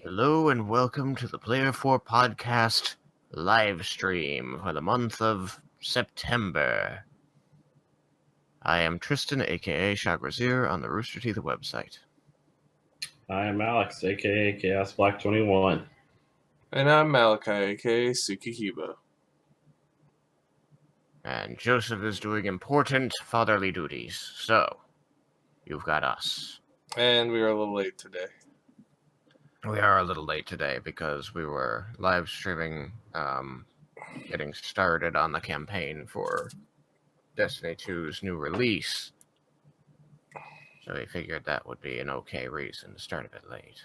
Hello and welcome to the Player 4 podcast live stream for the month of September. I am Tristan, aka Shagrazir, on the Rooster Teeth website. I am Alex, aka Chaos Black 21. And I'm Malachi, aka Sukikiba. And Joseph is doing important fatherly duties, so you've got us. And we are a little late today. We are a little late today because we were live streaming, getting started on the campaign for Destiny 2's new release. So we figured that would be an okay reason to start a bit late.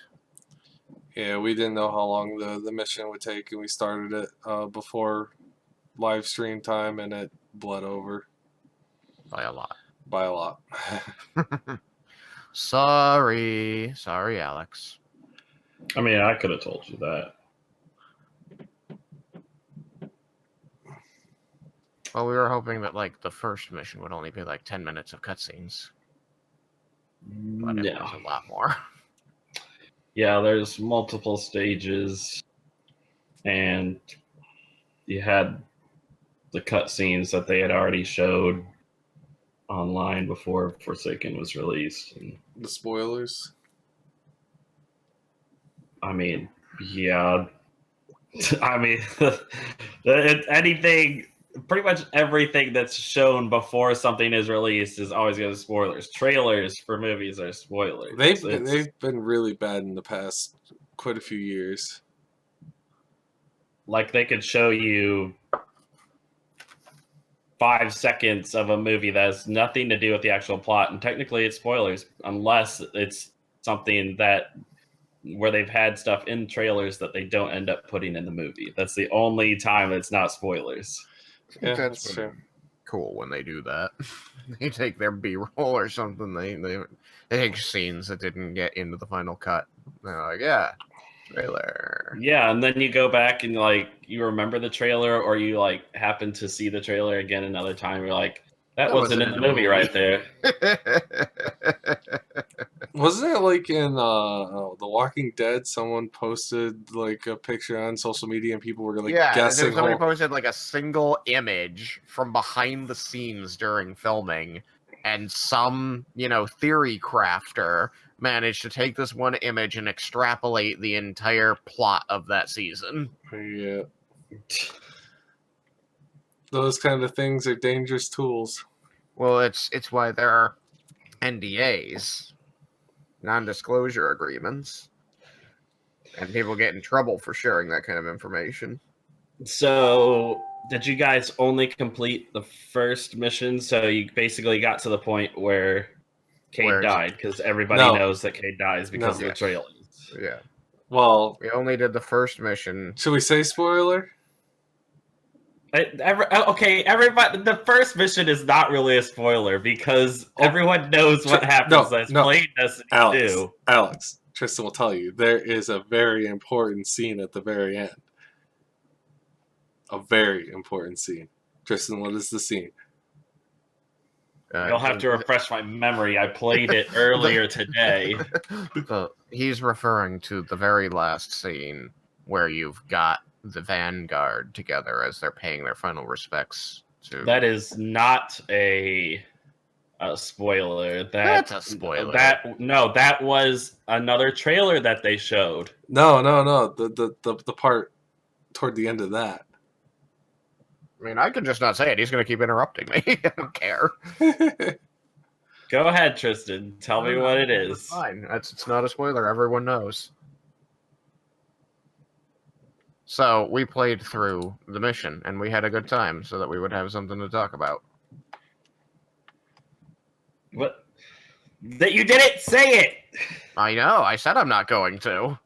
Yeah, we didn't know how long the mission would take, and we started it before live stream time, and it bled over. By a lot. By a lot. Sorry, Alex. I mean, I could have told you that. Well, we were hoping that, the first mission would only be, 10 minutes of cutscenes. But it was a lot more. Yeah, there's multiple stages, and you had the cutscenes that they had already showed online before Forsaken was released. And, The spoilers. I mean, yeah. I mean, pretty much everything that's shown before something is released is always going to spoilers. Trailers for movies are spoilers. They've been really bad in the past quite a few years. Like, they could show you 5 seconds of a movie that has nothing to do with the actual plot, and technically it's spoilers, unless it's something where they've had stuff in trailers that they don't end up putting in the movie. That's the only time it's not spoilers. Yeah, That's that's true. Cool when they do that. They take their B-roll or something. They take scenes that didn't get into the final cut. They're like, yeah, trailer. Yeah, and then you go back and you remember the trailer, or you happen to see the trailer again another time. You're like, that wasn't in the movie right there. Wasn't it in The Walking Dead? Someone posted a picture on social media, and people were guessing. Somebody posted a single image from behind the scenes during filming, and some theory crafter managed to take this one image and extrapolate the entire plot of that season. Yeah, those kind of things are dangerous tools. Well, it's why there are NDAs, non-disclosure agreements, and people get in trouble for sharing that kind of information. So, did you guys only complete the first mission? So you basically got to the point where Cade died, because everybody knows that Cade dies because of the trailers. Yeah. Well, we only did the first mission. Should we say spoiler? Okay, everybody. The first mission is not really a spoiler because everyone knows what happens. That's played Destiny 2. Alex, Tristan will tell you there is a very important scene at the very end. A very important scene. Tristan, what is the scene? You'll have to refresh my memory. I played it earlier today. He's referring to the very last scene where you've got the Vanguard together as they're paying their final respects to... That is not a spoiler. That's a spoiler. That was another trailer that they showed. No. The part toward the end of that. I mean, I could just not say it. He's going to keep interrupting me. I don't care. Go ahead, Tristan. Tell me what it is. It's fine. It's not a spoiler. Everyone knows. So we played through the mission, and we had a good time so that we would have something to talk about. What? That you didn't say it! I know. I said I'm not going to.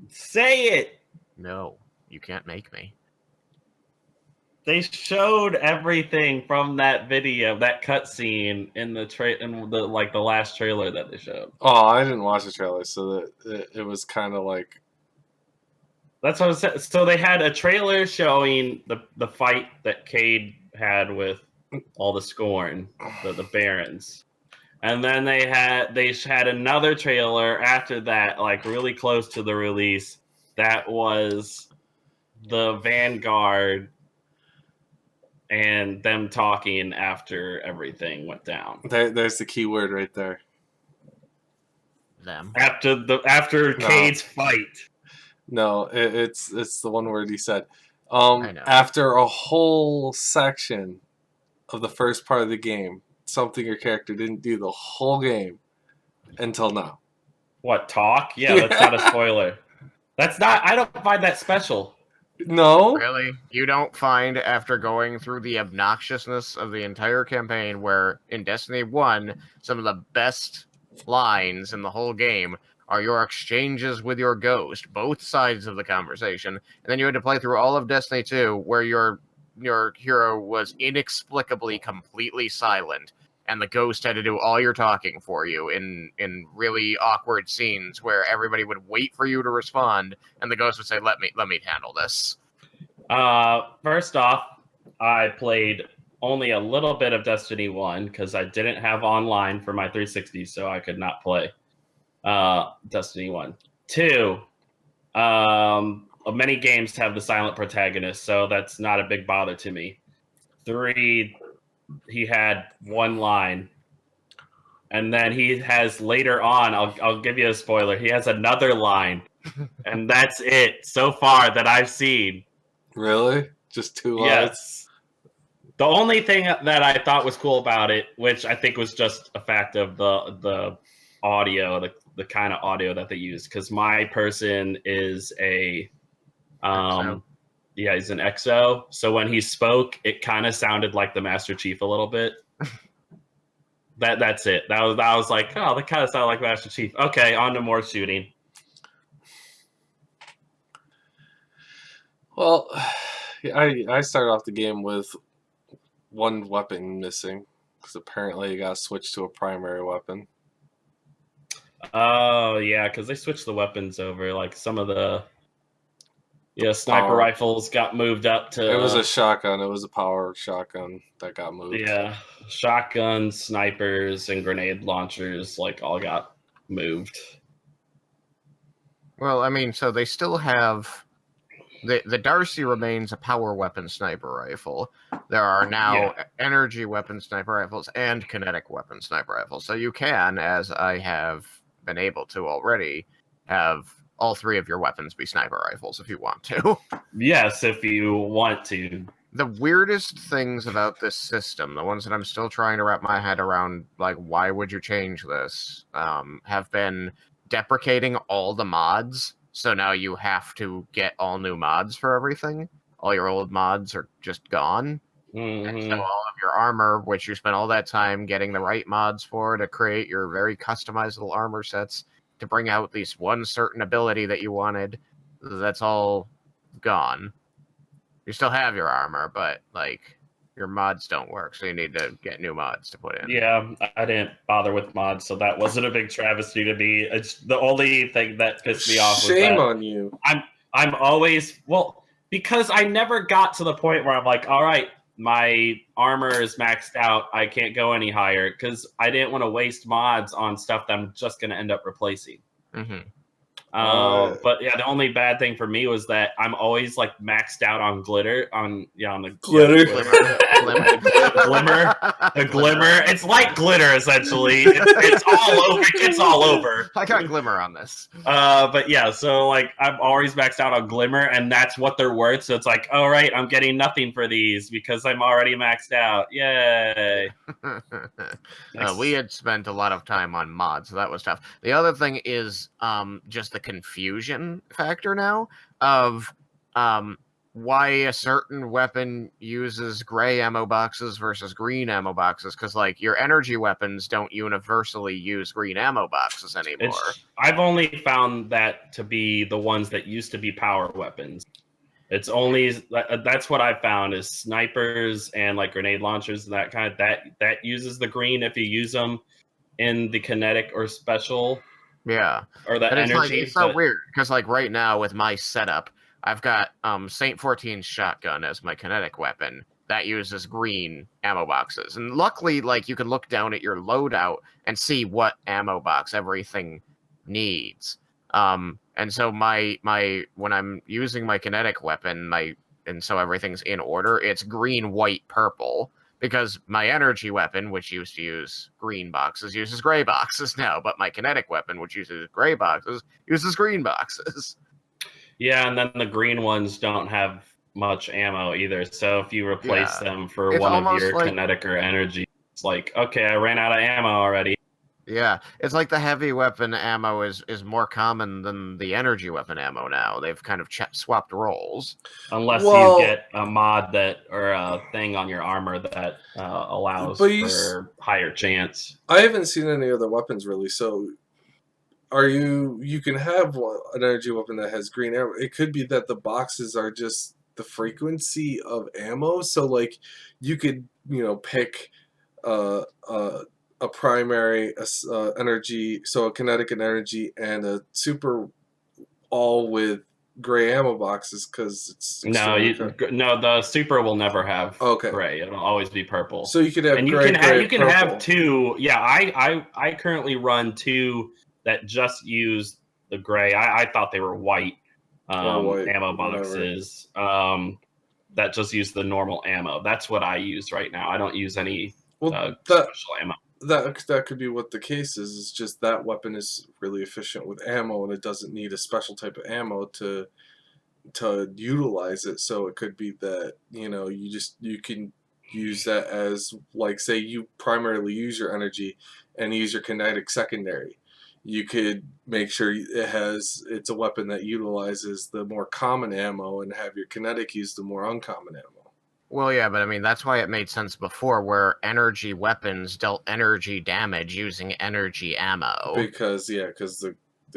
Say it! No, you can't make me. They showed everything from that video, that cutscene in the last trailer that they showed. Oh, I didn't watch the trailer, so that it was kind of like. That's what I said. So they had a trailer showing the fight that Cade had with all the Scorn, the Barons, And then they had another trailer after that, like really close to the release, that was the Vanguard and them talking after everything went down. There's the key word right there. Them. After Cade's fight. No, it's the one word he said. I know. After a whole section of the first part of the game, something your character didn't do the whole game until now. What, talk? Yeah, that's not a spoiler. That's not. I don't find that special. No, Really? You don't find, after going through the obnoxiousness of the entire campaign, where in Destiny 1, some of the best lines in the whole game are your exchanges with your ghost, both sides of the conversation, and then you had to play through all of Destiny 2, where your hero was inexplicably completely silent, and the ghost had to do all your talking for you in really awkward scenes where everybody would wait for you to respond, and the ghost would say, let me handle this. First off, I played only a little bit of Destiny 1 because I didn't have online for my 360, so I could not play Destiny 1. 2, many games have the silent protagonist, so that's not a big bother to me. 3, he had one line. And then he has later on, I'll give you a spoiler, he has another line. And that's it so far that I've seen. really, just 2 lines. Yes. The only thing that I thought was cool about it, which I think was just a fact of the audio, the kind of audio that they use, because my person is a XO. yeah, he's an XO. So when he spoke, it kind of sounded like the Master Chief a little bit. That's it. That was like, oh, that kind of sounded like Master Chief. Okay, on to more shooting. Well, I started off the game with one weapon missing because apparently it got switched to a primary weapon. Oh yeah, because they switched the weapons over. Like some of the sniper Power. rifles got moved up to. It was a shotgun. It was a power shotgun that got moved. Yeah, shotguns, snipers, and grenade launchers like all got moved. Well, I mean, so they still have the Darcy remains a power weapon sniper rifle. There are now energy weapon sniper rifles and kinetic weapon sniper rifles. So you can, as I have been able to already, have all 3 of your weapons be sniper rifles if you want to. Yes, if you want to. The weirdest things about this system, the ones that I'm still trying to wrap my head around, like, why would you change this, have been deprecating all the mods. So now you have to get all new mods for everything. All your old mods are just gone. Mm-hmm. And so all of your armor, which you spent all that time getting the right mods for to create your very customizable armor sets to bring out at least one certain ability that you wanted, that's all gone. You still have your armor, but, like, your mods don't work, so you need to get new mods to put in. Yeah, I didn't bother with mods, so that wasn't a big travesty to me. It's the only thing that pissed me off was Shame that on you. I'm always because I never got to the point where I'm like, all right, my armor is maxed out, I can't go any higher, because I didn't want to waste mods on stuff that I'm just going to end up replacing. Mm-hmm. But yeah, the only bad thing for me was that I'm always like maxed out on glitter on the Glitter. glimmer. The glimmer. It's like glitter essentially. It's all over. It's all over. I got glimmer on this. But yeah, so like I'm always maxed out on glimmer, and that's what they're worth. So it's like, all right, I'm getting nothing for these because I'm already maxed out. Yay! We had spent a lot of time on mods, so that was tough. The other thing is just the confusion factor now of why a certain weapon uses gray ammo boxes versus green ammo boxes, because like your energy weapons don't universally use green ammo boxes anymore. I've only found that to be the ones that used to be power weapons. It's only that's what I found is snipers and like grenade launchers and that kind of that uses the green if you use them in the kinetic or special. Yeah, or the but energy. It's so weird because like right now with my setup, I've got Saint 14's shotgun as my kinetic weapon, that uses green ammo boxes. And luckily, like, you can look down at your loadout and see what ammo box everything needs. And so my when I'm using my kinetic weapon, and so everything's in order, it's green, white, purple. Because my energy weapon, which used to use green boxes, uses gray boxes now, but my kinetic weapon, which uses gray boxes, uses green boxes. Yeah, and then the green ones don't have much ammo either. So if you replace them for It's one of almost your like- kinetic or energy, it's like, okay, I ran out of ammo already. Yeah, it's like the heavy weapon ammo is more common than the energy weapon ammo now. They've kind of swapped roles. Unless Well- you get a mod that or a thing on your armor that allows But for higher chance. I haven't seen any other weapons really, so you can have an energy weapon that has green ammo. It could be that the boxes are just the frequency of ammo, so like you could pick a primary energy, so a kinetic and energy, and a super, all with gray ammo boxes because it's No, the super will never have Okay. gray. It'll always be purple. So you could have and gray, you can purple. have two. Yeah, I currently run two that just use the gray. I thought they were white, Or white, ammo whatever. boxes that just use the normal ammo. That's what I use right now. I don't use any special ammo. That could be what the case is. It's just that weapon is really efficient with ammo, and it doesn't need a special type of ammo to utilize it. So it could be that you can use that as, like, say you primarily use your energy and use your kinetic secondary. You could make sure it's a weapon that utilizes the more common ammo and have your kinetic use the more uncommon ammo. Well, yeah, but I mean, that's why it made sense before, where energy weapons dealt energy damage using energy ammo. Because there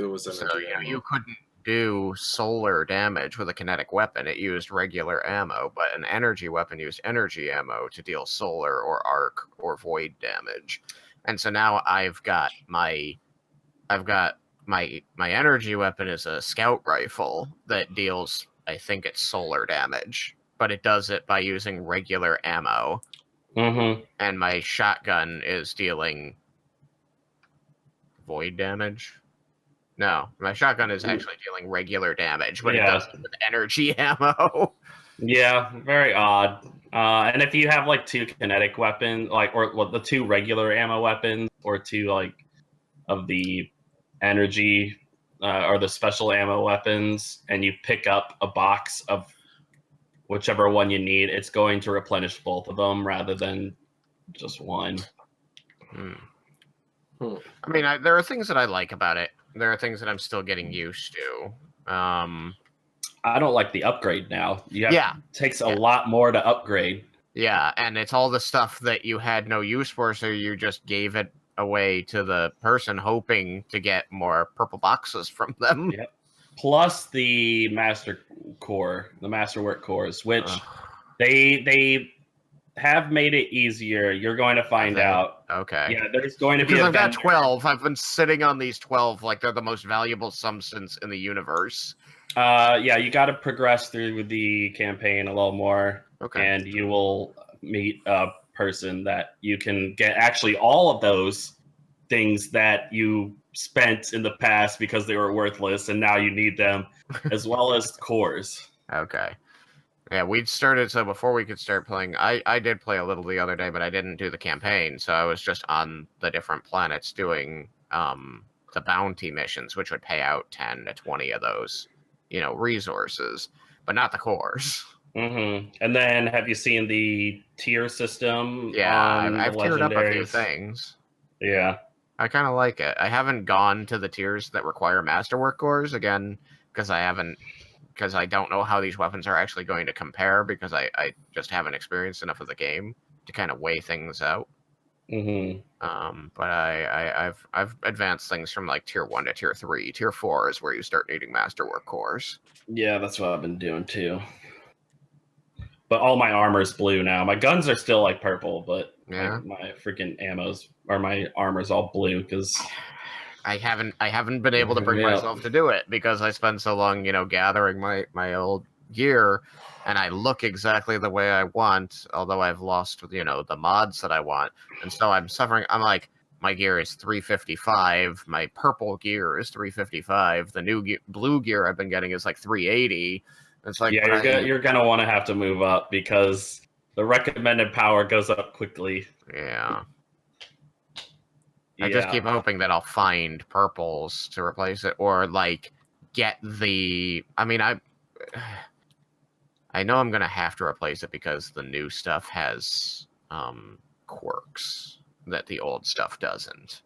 was energy So, ammo. you couldn't do solar damage with a kinetic weapon. It used regular ammo, but an energy weapon used energy ammo to deal solar or arc or void damage. And so now I've got my energy weapon is a scout rifle that deals, I think it's solar damage, but it does it by using regular ammo. Mm-hmm. And my shotgun is dealing void damage. No, my shotgun is actually dealing regular damage, but it does it with energy ammo. Yeah, very odd. And if you have like two kinetic weapons, or the two regular ammo weapons, or two like of the energy or the special ammo weapons, and you pick up a box of whichever one you need, it's going to replenish both of them rather than just one. I mean, there are things that I like about it. There are things that I'm still getting used to. I don't like the upgrade now. It takes a lot more to upgrade. Yeah, and it's all the stuff that you had no use for, so you just gave it away to the person hoping to get more purple boxes from them. Yep. Plus the masterwork cores, which they have made it easier. You're going to find out. Okay. Yeah, there's going to be because a I've got vendor. 12. I've been sitting on these 12 like they're the most valuable substance in the universe. Yeah, you got to progress through the campaign a little more, and you will meet a person that you can get actually all of those things that you spent in the past because they were worthless, and now you need them, as well as cores. Okay. Yeah, we'd started, so before we could start playing, I did play a little the other day, but I didn't do the campaign, so I was just on the different planets doing the bounty missions, which would pay out 10 to 20 of those, resources, but not the cores. Mm-hmm. And then, have you seen the tier system? Yeah, I've tiered up a few things. Yeah. I kind of like it. I haven't gone to the tiers that require masterwork cores, again, because I don't know how these weapons are actually going to compare, because I just haven't experienced enough of the game to kind of weigh things out. Mm-hmm. But I've advanced things from like tier 1 to tier 3. Tier 4 is where you start needing masterwork cores. Yeah, that's what I've been doing too. But all my armor's blue now. My guns are still like purple, but my freaking my armor's all blue because I haven't been able to bring myself to do it because I spent so long, gathering my old gear, and I look exactly the way I want, although I've lost, the mods that I want. And so I'm suffering. I'm like, my gear is 355. My purple gear is 355. The new blue gear I've been getting is like 380. It's like, Yeah, you're gonna want to have to move up because the recommended power goes up quickly. Yeah. Yeah. I just keep hoping that I'll find purples to replace it, or like get the. I mean, I know I'm gonna have to replace it because the new stuff has quirks that the old stuff doesn't.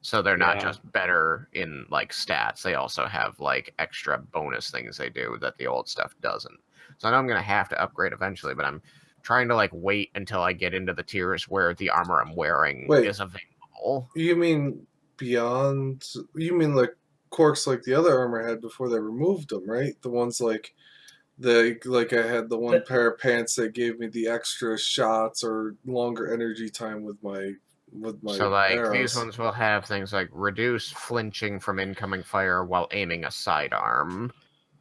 So they're not just better in like stats; they also have like extra bonus things they do that the old stuff doesn't. So I know I'm gonna have to upgrade eventually, but I'm trying to like wait until I get into the tiers where the armor I'm wearing is available. You mean beyond? You mean like quirks like the other armor had before they removed them, right? The ones like I had the one pair of pants that gave me the extra shots or longer energy time with my So like arrows. these ones will have things like reduce flinching from incoming fire while aiming a sidearm,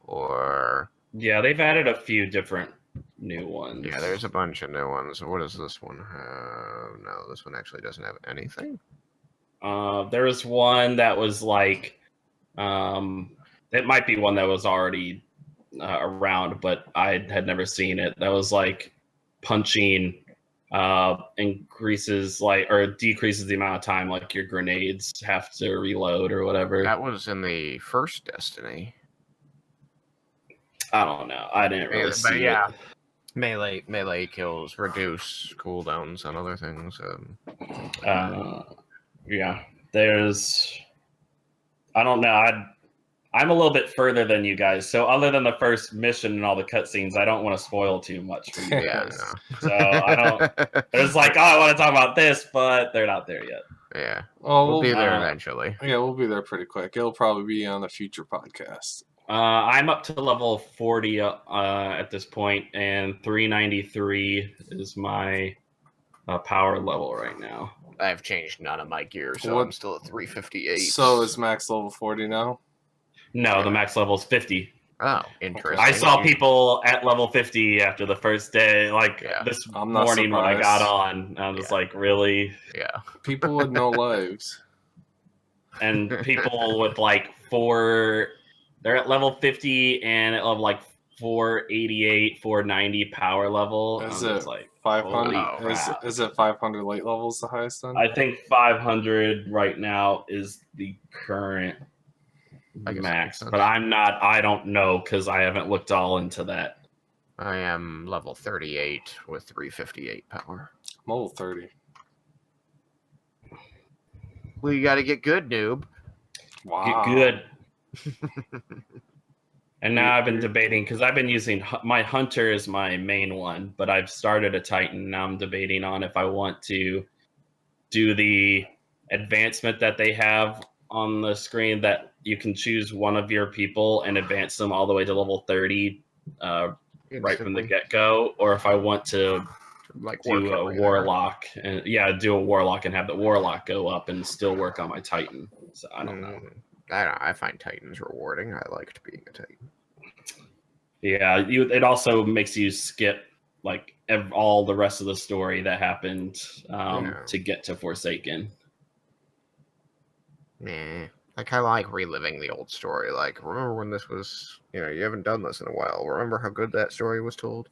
or Yeah, they've added a few different new ones. yeah, there's a bunch of new ones. What does this one have? No, this one actually doesn't have anything. There was one that was like, it might be one that was already around, but I had never seen it. That was like punching increases or decreases the amount of time like your grenades have to reload or whatever. That was in the first Destiny. I don't know. I didn't really see it. Melee kills reduce cooldowns on other things. Yeah, there's. I don't know. I'm a little bit further than you guys, so other than the first mission and all the cutscenes, I don't want to spoil too much for you guys. No. So I don't. It's like, oh, I want to talk about this, but they're not there yet. Yeah. Oh, We'll be there eventually. Yeah, we'll be there pretty quick. It'll probably be on a future podcast. I'm up to level 40 at this point, and 393 is my power level right now. I've changed none of my gear, so I'm still at 358. So is max level 40 now? No, the max level is 50. Oh, interesting. I saw people at level 50 after the first day, this morning when I got on. I was like, really? Yeah. People with no lives. And people with like they're at level 50 and at level like 488, 490 power level. Is it like 500? Is it 500 light levels the highest then? I think 500 right now is the current max, but I don't know because I haven't looked all into that. I am level 38 with 358 power. I'm level 30. Well, you gotta get good, noob. Wow. Get good. And now I've been debating because I've been using my Hunter is my main one, but I've started a Titan. Now I'm debating on if I want to do the advancement that they have on the screen that you can choose one of your people and advance them all the way to level 30 right from the get-go, or if I want to do a warlock and do a warlock and have the warlock go up and still work on my Titan. So I don't know. I find Titans rewarding. I liked being a Titan. Yeah, it also makes you skip like all the rest of the story that happened to get to Forsaken. Nah, I kind of like reliving the old story. Like, remember when this was? You haven't done this in a while. Remember how good that story was told?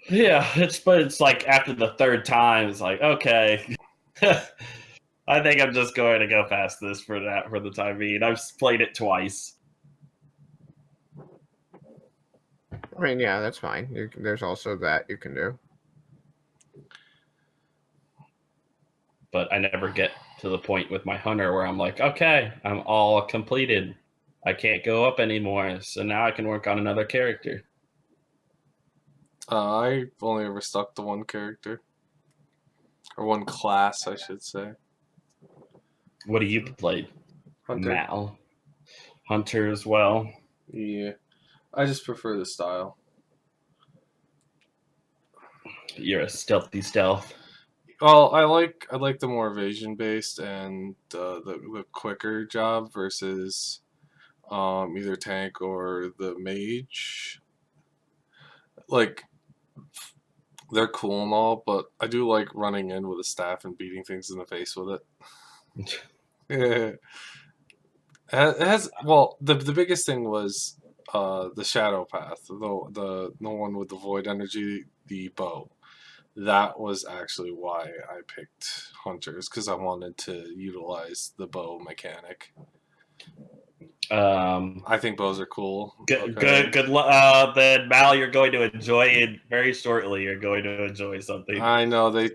Yeah, it's like after the third time, it's like, okay. I think I'm just going to go past this for the time being. I've played it twice. I mean, yeah, that's fine. There's also that you can do. But I never get to the point with my Hunter where I'm like, okay, I'm all completed. I can't go up anymore, so now I can work on another character. I've only ever stuck to one character. Or one class, I should say. What do you play? Hunter. Mal. Hunter as well. Yeah. I just prefer the style. You're a stealthy stealth. Well, I like the more evasion based and the quicker job versus either tank or the mage. like they're cool and all, but I do like running in with a staff and beating things in the face with it. Yeah. It has well, the biggest thing was the shadow path, the one with the void energy, the bow. That was actually why I picked hunters, because I wanted to utilize the bow mechanic. I think bows are cool. Good, Okay. good. Then Mal, you're going to enjoy it very shortly. You're going to enjoy something. I know they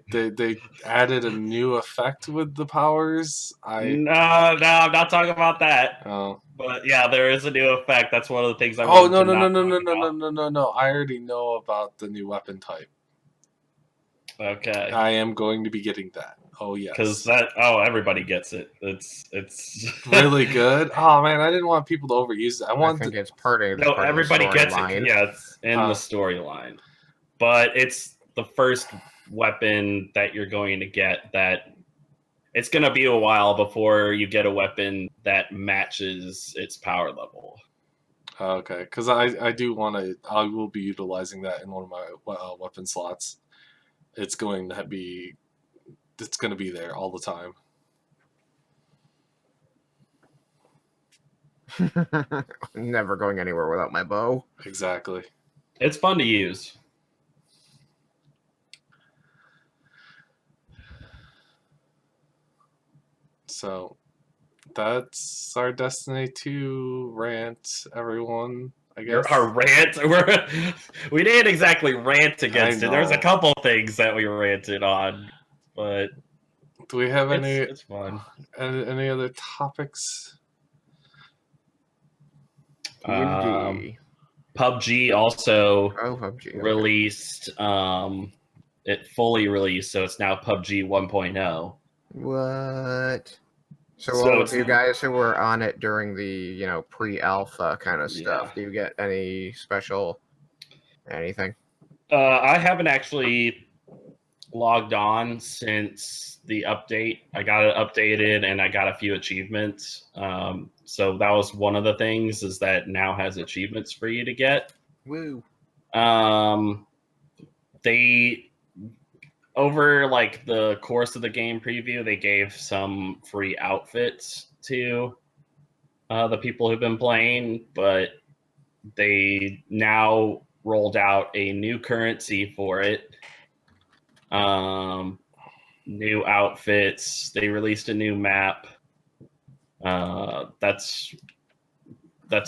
added a new effect with the powers. No, I'm not talking about that. Oh. But yeah, there is a new effect. That's one of the things I Oh wanted no to no no not no talk no no no about. no no no! I already know about the new weapon type. Okay. I am going to be getting that. Oh Because yes. everybody gets it. It's Really good. Oh man, I didn't want people to overuse it. I I wanted think to, it's part of no, the everybody gets it. storyline. Yeah, it's in the storyline, but it's the first weapon that you're going to get that. It's going to be a while before you get a weapon that matches its power level. okay, because I do want to. I will be utilizing that in one of my weapon slots. It's going to be. It's going to be there all the time. Never going anywhere without my bow. Exactly. It's fun to use. So that's our Destiny 2 rant, everyone. I guess. Our rant, we didn't exactly rant against it. There's a know. couple things that we ranted on, but Do we have it's fun. any other topics? D&D. PUBG also Oh, PUBG. Okay. released. It fully released, so it's now PUBG 1.0. What? So So all it's of you guys who were on it during the pre-alpha kind of stuff, do you get any special anything? I haven't actually logged on since the update. I got it updated and I got a few achievements. So that was one of the things, is that now has achievements for you to get. Woo. They over like the course of the game preview, they gave some free outfits to the people who've been playing, but they now rolled out a new currency for it. New outfits. They released a new map. That's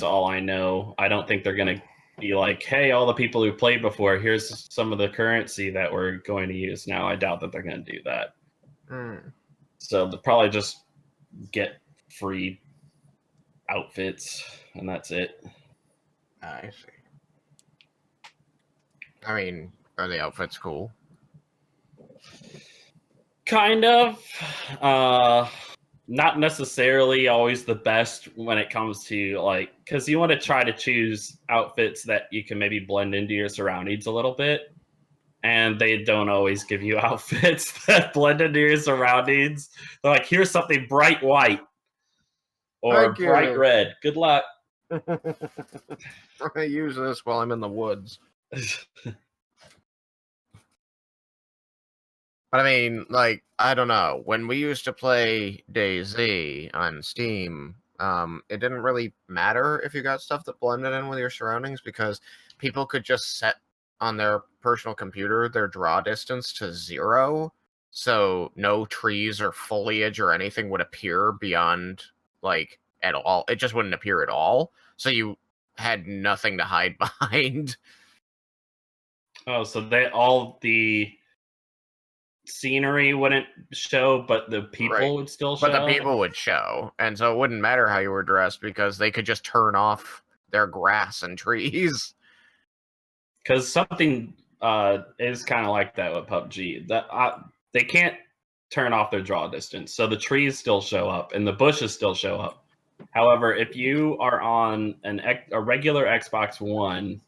all I know. I don't think they're gonna be like, hey, all the people who played before, here's some of the currency that we're going to use now. I doubt that they're gonna do that. So they'll probably just get free outfits and that's it. I see. I mean, are the outfits cool? Kind of. Not necessarily always the best when it comes to like, because you want to try to choose outfits that you can maybe blend into your surroundings a little bit, and they don't always give you outfits that blend into your surroundings. They're like, here's something bright white or bright red. Good luck. I use this while I'm in the woods. But I mean, like, I don't know. When we used to play DayZ on Steam, it didn't really matter if you got stuff that blended in with your surroundings, because people could just set on their personal computer their draw distance to 0, so no trees or foliage or anything would appear beyond, like, at all. It just wouldn't appear at all, so you had nothing to hide behind. Oh, so all the scenery wouldn't show, but the people would still show. But the people would show, and so it wouldn't matter how you were dressed, because they could just turn off their grass and trees. Because something is kind of like that with PUBG. That they can't turn off their draw distance, so the trees still show up and the bushes still show up. However, if you are on a regular Xbox One,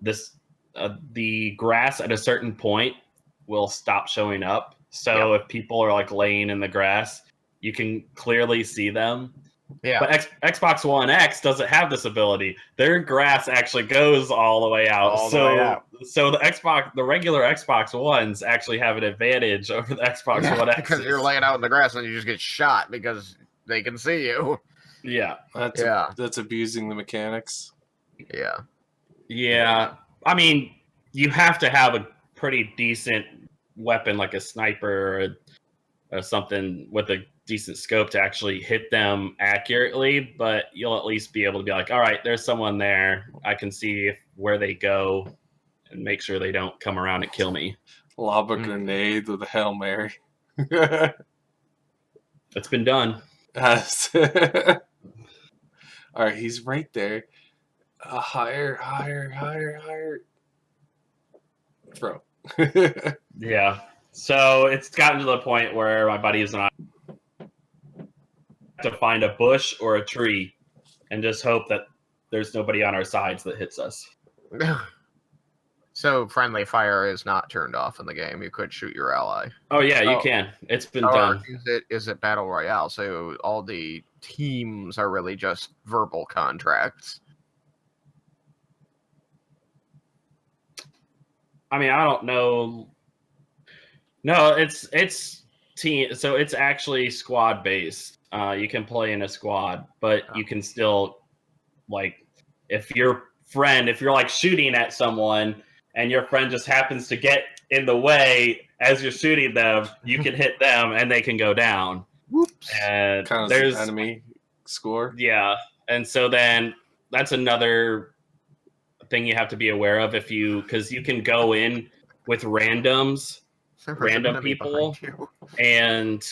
the grass at a certain point will stop showing up. So if people are like laying in the grass, you can clearly see them. Yeah. But Xbox One X doesn't have this ability. Their grass actually goes all the way out. All the way out. So the regular Xbox Ones actually have an advantage over the Xbox One X. Because you're laying out in the grass and you just get shot because they can see you. Yeah. That's abusing the mechanics. Yeah. Yeah. I mean, you have to have a pretty decent weapon like a sniper or something with a decent scope to actually hit them accurately, but you'll at least be able to be like, all right, there's someone there. I can see where they go and make sure they don't come around and kill me. Lob a grenade with a Hail Mary. It's been done. All right, he's right there. Higher. Throw. Yeah. So it's gotten to the point where my buddies and I have to find a bush or a tree and just hope that there's nobody on our sides that hits us. So friendly fire is not turned off in the game. You could shoot your ally. Oh yeah, you can. It's been done. Is it battle royale? So all the teams are really just verbal contracts. I mean, I don't know. No, it's team. So it's actually squad based. You can play in a squad, but you can still, like, if you're like shooting at someone and your friend just happens to get in the way as you're shooting them, you can hit them and they can go down. Whoops. And Kind of there's enemy score. Yeah, and so then that's another thing you have to be aware of because you can go in with randoms. Random people, and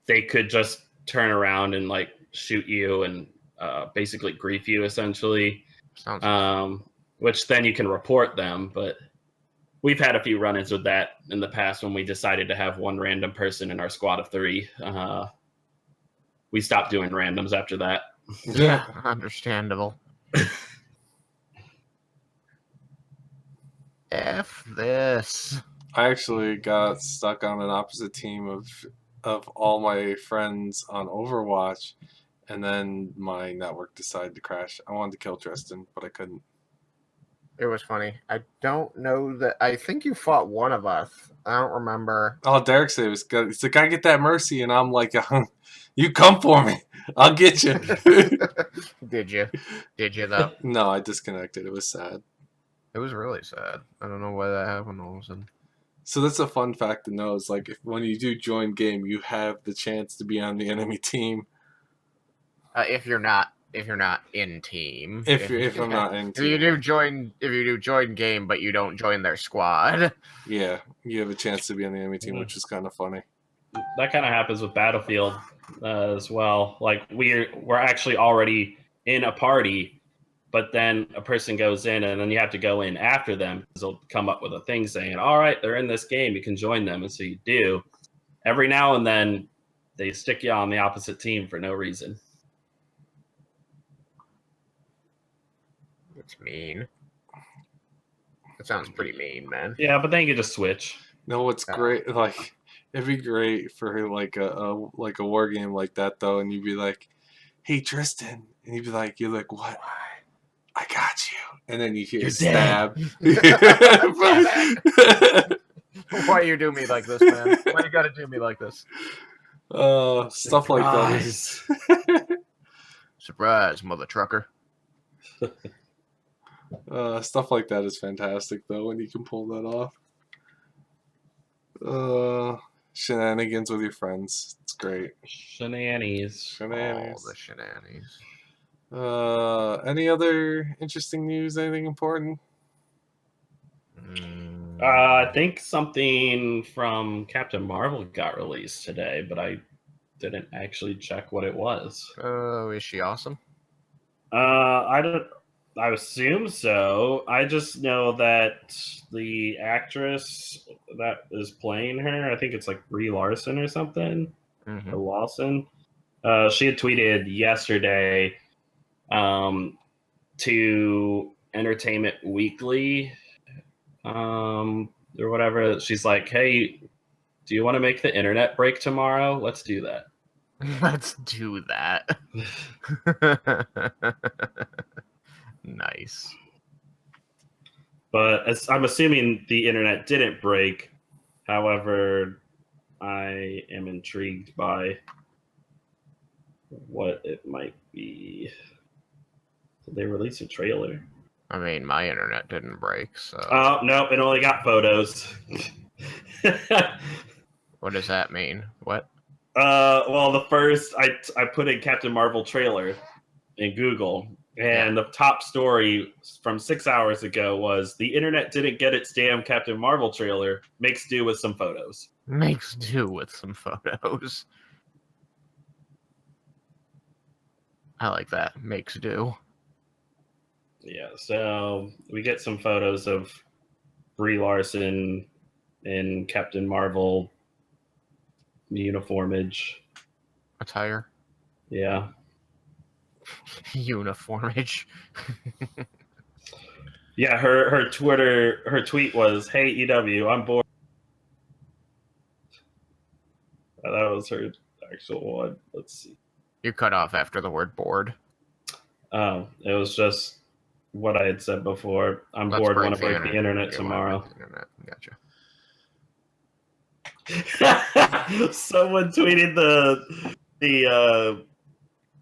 they could just turn around and like shoot you and basically grief you essentially. Which then you can report them, but we've had a few run-ins with that in the past when we decided to have one random person in our squad of 3. We stopped doing randoms after that. Yeah, understandable. F this. I actually got stuck on an opposite team of all my friends on Overwatch, and then my network decided to crash. I wanted to kill Tristan, but I couldn't. It was funny. I don't know that. I think you fought one of us. I don't remember. Oh, Derek said it was good. He's like, I get that mercy, and I'm like, you come for me. I'll get you. Did you? Did you though? No, I disconnected. It was sad. It was really sad. I don't know why that happened all of a sudden. So that's a fun fact to know. Is like when you do join game, you have the chance to be on the enemy team. If you're not in team. If I'm not in team. If you do join game, but you don't join their squad. Yeah, you have a chance to be on the enemy team, which is kind of funny. That kind of happens with Battlefield as well. Like we're actually already in a party, but then a person goes in and then you have to go in after them because they'll come up with a thing saying, all right, they're in this game, you can join them. And so you do. Every now and then they stick you on the opposite team for no reason. It's mean. That sounds pretty mean, man. Yeah, but then you can just switch. No, what's great, like, it'd be great for like a war game like that though, and you'd be like, hey Tristan, and you'd be like, you're like, what? I got you. And then you hear a stab. Why you do me like this, man? Why you gotta do me like this? Stuff like that. Surprise, mother trucker. Stuff like that is fantastic though when you can pull that off. Shenanigans with your friends. It's great. Shenanigans. All the shenanigans. Any other interesting news? Anything important? I think something from Captain Marvel got released today, but I didn't actually check what it was. Oh, is she awesome? I assume so. I just know that the actress that is playing her, I think it's like Brie Larson or something, or Lawson. She had tweeted yesterday to Entertainment Weekly or whatever. She's like, hey, do you want to make the internet break tomorrow? Let's do that. Let's do that. Nice. But I'm assuming the internet didn't break. However, I am intrigued by what it might be. Did they release a trailer? I mean, my internet didn't break, so. Oh, no, it only got photos. What does that mean? What? Well, the first, I put in Captain Marvel trailer in Google, and the top story from 6 hours ago was the internet didn't get its damn Captain Marvel trailer, makes do with some photos. Makes do with some photos. I like that. Makes do. Yeah, so we get some photos of Brie Larson in Captain Marvel uniformage. Attire. Yeah. Uniformage. Yeah, her tweet was, "Hey EW, I'm bored." That was her actual one. Let's see. You cut off after the word bored. Oh, it was just what I had said before. I'm Let's bored. Want break to break the internet Yeah, tomorrow. break the internet. Gotcha. Someone tweeted the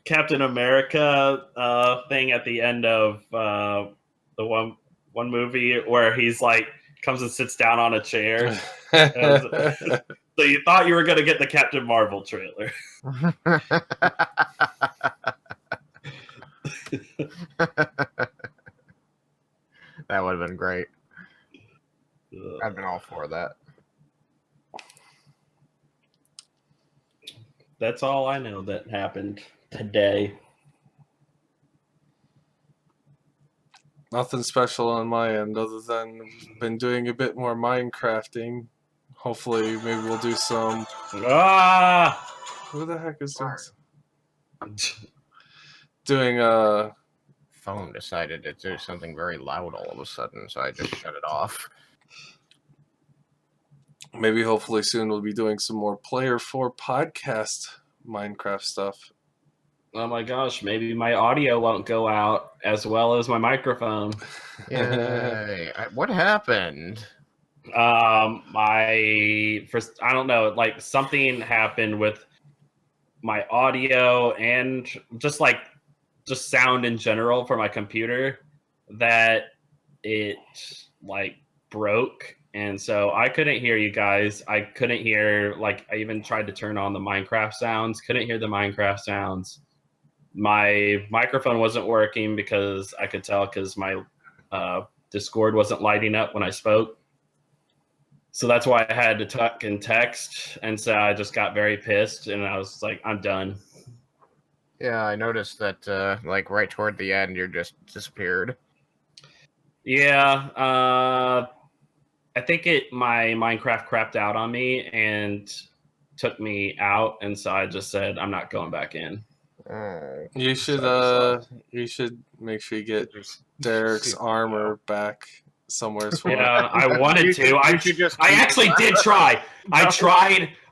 Captain America thing at the end of the one movie where he's like comes and sits down on a chair. So you thought you were going to get the Captain Marvel trailer. That would have been great. I've been all for that. That's all I know that happened today. Nothing special on my end other than been doing a bit more Minecrafting. Hopefully, maybe we'll do some. Ah! Who the heck is doing? Phone decided to do something very loud all of a sudden, so I just shut it off. Maybe hopefully soon we'll be doing some more Player 4 podcast Minecraft stuff. Oh my gosh, maybe my audio won't go out as well as my microphone. Yay. What happened? I don't know, like something happened with my audio and just sound in general for my computer that it like broke, and so I couldn't hear you guys. I couldn't hear, like, I even tried to turn on the Minecraft sounds, couldn't hear the Minecraft sounds. My microphone wasn't working because I could tell because my Discord wasn't lighting up when I spoke. So that's why I had to talk and text, and so I just got very pissed, and I was like, I'm done. Yeah, I noticed that, like, right toward the end, you just disappeared. Yeah, I think my Minecraft crapped out on me and took me out, and so I just said I'm not going back in. You should make sure you get Derek's armor back somewhere. Yeah, I wanted to. I actually did try. No.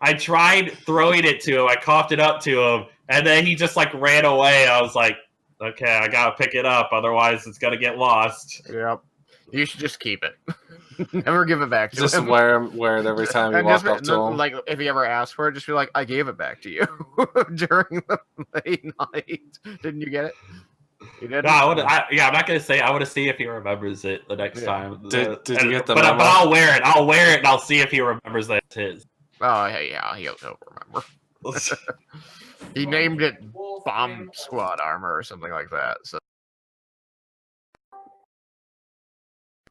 I tried throwing it to him. I coughed it up to him, and then he just like ran away. I was like, okay, I gotta pick it up, otherwise it's gonna get lost. Yep. You should just keep it. Never give it back to Just him. wear it every time you walk up to him. Like, if he ever asks for it, just be like, I gave it back to you during the late night. Didn't you get it? You did? No, I'm not gonna say. I want to see if he remembers it the next time. Did you get the but memo? I'll wear it. I'll wear it, and I'll see if he remembers that it's his. Oh, yeah, he'll remember. He named it Bomb Squad Armor or something like that. So,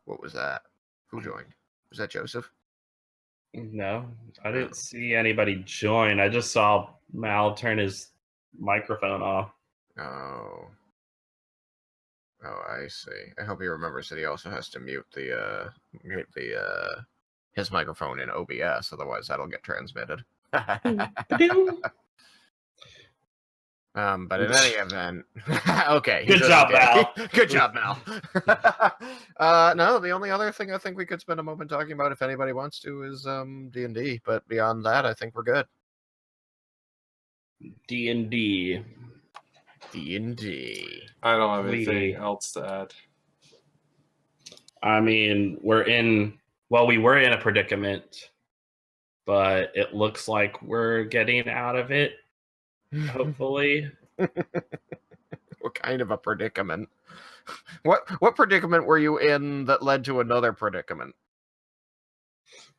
what was that? Who joined? Was that Joseph? No, I didn't see anybody join. I just saw Mal turn his microphone off. Oh, I see. I hope he remembers that he also has to mute his microphone in OBS, otherwise that'll get transmitted. But in any event, okay. Good job, Mal. Good job, Mal. No, the only other thing I think we could spend a moment talking about, if anybody wants to, is D&D. But beyond that, I think we're good. D&D. D&D. I don't have We- anything else to add. I mean, we were in a predicament, but it looks like we're getting out of it, hopefully. What kind of a predicament? What predicament were you in that led to another predicament?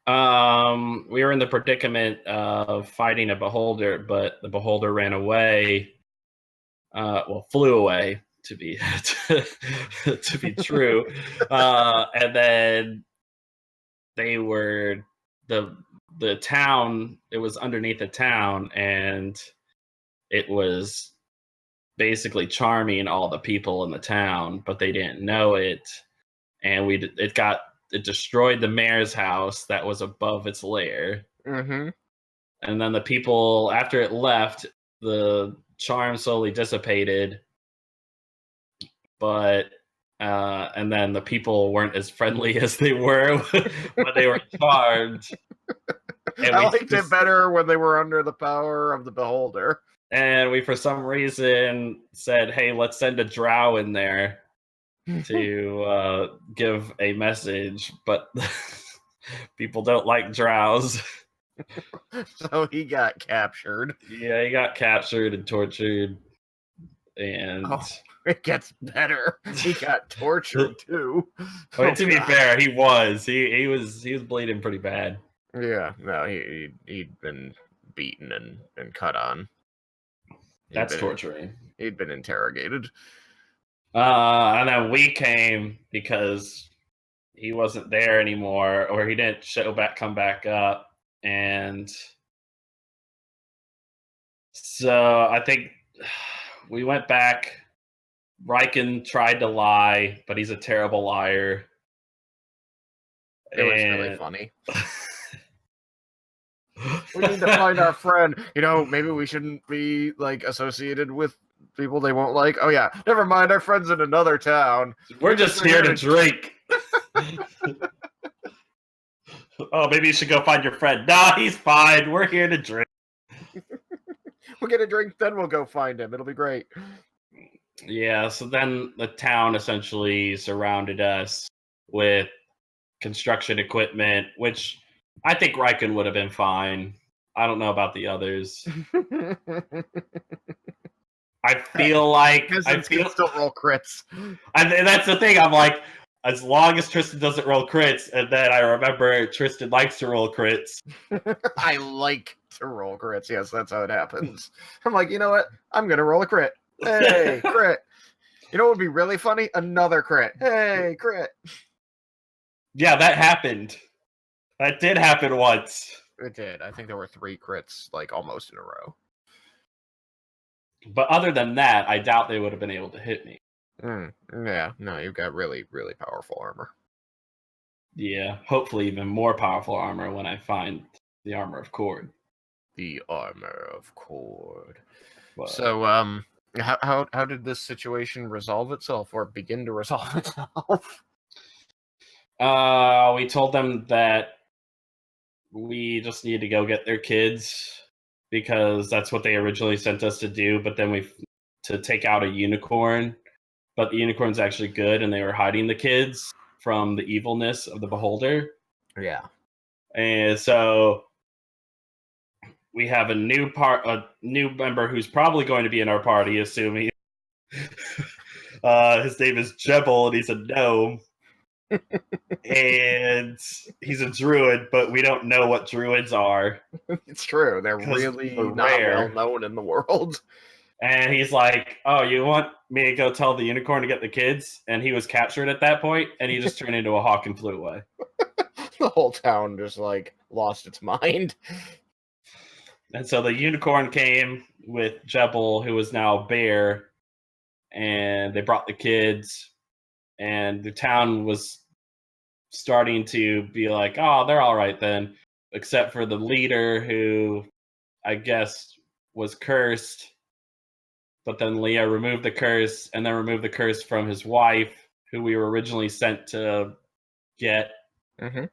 We were in the predicament of fighting a beholder, but the beholder ran away. Flew away to be to be true. And then they were the town. It was underneath the town, and it was basically charming all the people in the town, but they didn't know it. And it destroyed the mayor's house that was above its lair. Mm-hmm. And then the people, after it left, the charm slowly dissipated. But and then the people weren't as friendly as they were when they were charmed. And I liked it better when they were under the power of the beholder. And we, for some reason, said, "Hey, let's send a drow in there to give a message," but people don't like drows. So he got captured. Yeah, he got captured and tortured, and It gets better. He got tortured too. to be fair, he was bleeding pretty bad. Yeah, no, he'd been beaten and cut on. That's torturing. He'd been interrogated. And then we came because he wasn't there anymore, or he didn't come back up. And so I think we went back. Riken tried to lie, but he's a terrible liar. It was really funny. We need to find our friend. Maybe we shouldn't be associated with people they won't like. Oh yeah, never mind. Our friend's in another town. We're just here to drink. Oh, maybe you should go find your friend. No, he's fine. We're here to drink. We'll get a drink, then we'll go find him. It'll be great. Yeah, so then the town essentially surrounded us with construction equipment, which I think Riken would have been fine. I don't know about the others. I feel like can still roll crits. And that's the thing. I'm like, as long as Tristan doesn't roll crits, and then I remember Tristan likes to roll crits. I like to roll crits. Yes, that's how it happens. I'm like, you know what? I'm gonna roll a crit. Hey, crit. You know what would be really funny? Another crit. Hey, crit. Yeah, that happened. That did happen once. It did. I think there were 3 crits, almost in a row. But other than that, I doubt they would have been able to hit me. Yeah, no, you've got really, really powerful armor. Yeah, hopefully even more powerful armor when I find the armor of Cord. The armor of Cord. But, so, how did this situation resolve itself, or begin to resolve itself? We told them that we just need to go get their kids because that's what they originally sent us to do. But then to take out a unicorn, but the unicorn's actually good, and they were hiding the kids from the evilness of the beholder. Yeah. And so we have a new member who's probably going to be in our party, assuming his name is Jebel, and he's a gnome. And he's a druid, but we don't know what druids are. It's true. They're really not well known in the world. And he's like, "Oh, you want me to go tell the unicorn to get the kids?" And he was captured at that point, and he just turned into a hawk and flew away. The whole town just lost its mind. And so the unicorn came with Jebel, who is now a bear, and they brought the kids, and the town was starting to be like, "Oh, they're all right then," except for the leader, who I guess was cursed. But then Leah removed the curse, and then removed the curse from his wife, who we were originally sent to get. Mm-hmm.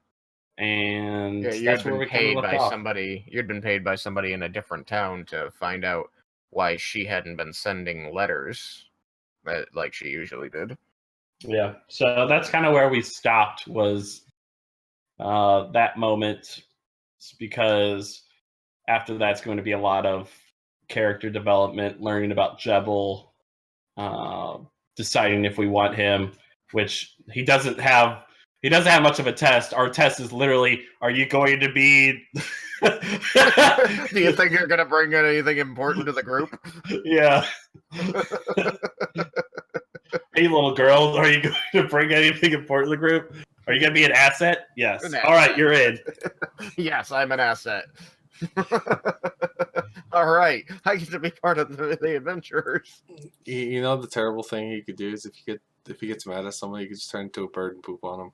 And yeah, you'd been paid by somebody in a different town to find out why she hadn't been sending letters like she usually did. Yeah, so that's kind of where we stopped, was that moment, because after that's going to be a lot of character development, learning about Jebel, deciding if we want him, which he doesn't have much of a test. Our test is literally, are you going to be Do you think you're gonna bring anything important to the group? Yeah. Hey, little girl, are you going to bring anything important to the group? Are you going to be an asset? Yes. An All right, asset. you're in. Yes, I'm an asset. All right, I get to be part of the adventurers. You know the terrible thing he could do is if he gets mad at somebody, he could just turn into a bird and poop on him.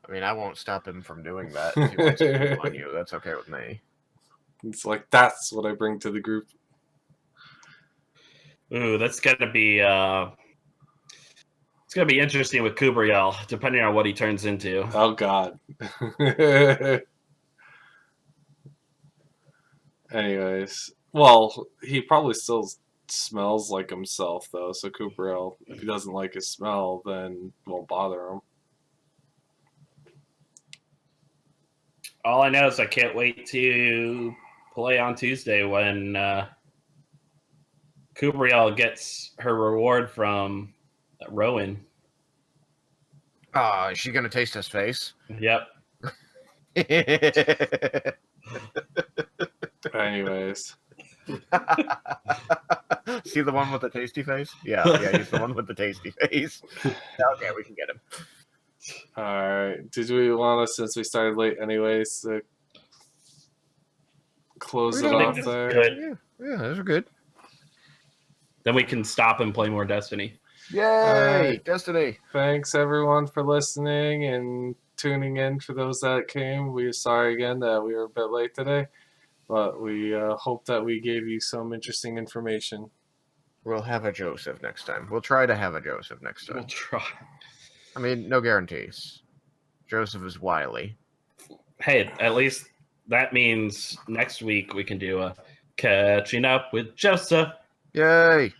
I mean, I won't stop him from doing that. If he wants to poop on you, that's okay with me. It's like, that's what I bring to the group. Ooh, that's gonna be it's gonna be interesting with Kubriel, depending on what he turns into. Oh God. Anyways, well, he probably still smells like himself though. So Cooperell, if he doesn't like his smell, then it won't bother him. All I know is I can't wait to play on Tuesday when Kubriel gets her reward from Rowan. Is she gonna taste his face? Yep. Anyways. See the one with the tasty face? Yeah, he's the one with the tasty face. Okay, we can get him. Alright. Did we want to, since we started late anyways, close it off there? Good. Yeah, those are good. Then we can stop and play more Destiny. Yay! Destiny. Thanks everyone for listening and tuning in. For those that came, we're sorry again that we were a bit late today, but we hope that we gave you some interesting information. We'll have a Joseph next time. We'll try to have a Joseph next time. We'll try. I mean, no guarantees. Joseph is wily. Hey, at least that means next week we can do a catching up with Joseph. Yay!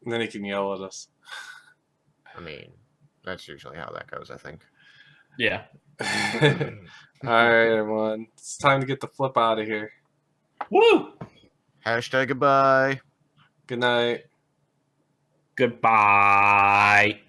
And then he can yell at us. I mean, that's usually how that goes, I think. Yeah. Alright, everyone. It's time to get the flip out of here. Woo! Hashtag goodbye. Good night. Goodbye.